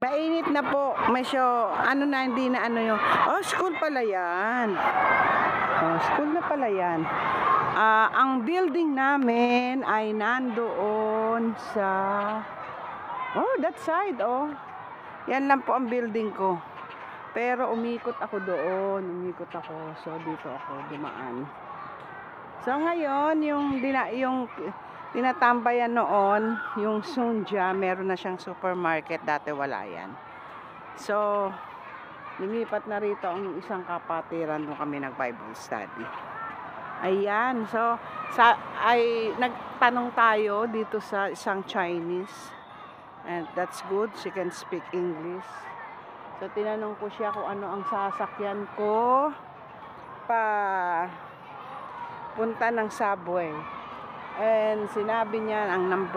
Mainit na po. Medyo, ano na, hindi na ano yung, oh, school pala yan. Oh, school na pala yan. Ang building namin ay nandoon sa, oh, that side, oh. Yan lang po ang building ko. Pero umikot ako doon. Umikot ako. So, dito ako dumaan. So, ngayon, yung tinatambayan noon, yung Sunja, meron na siyang supermarket. Dati wala yan. So, lumipat na rito ang isang kapatiran nung kami nag-Bible study. Ayan. So, nagtanong tayo dito sa isang Chinese. And that's good. She can speak English. So, tinanong ko siya kung ano ang sasakyan ko pa punta ng subway. And sinabi niya ang number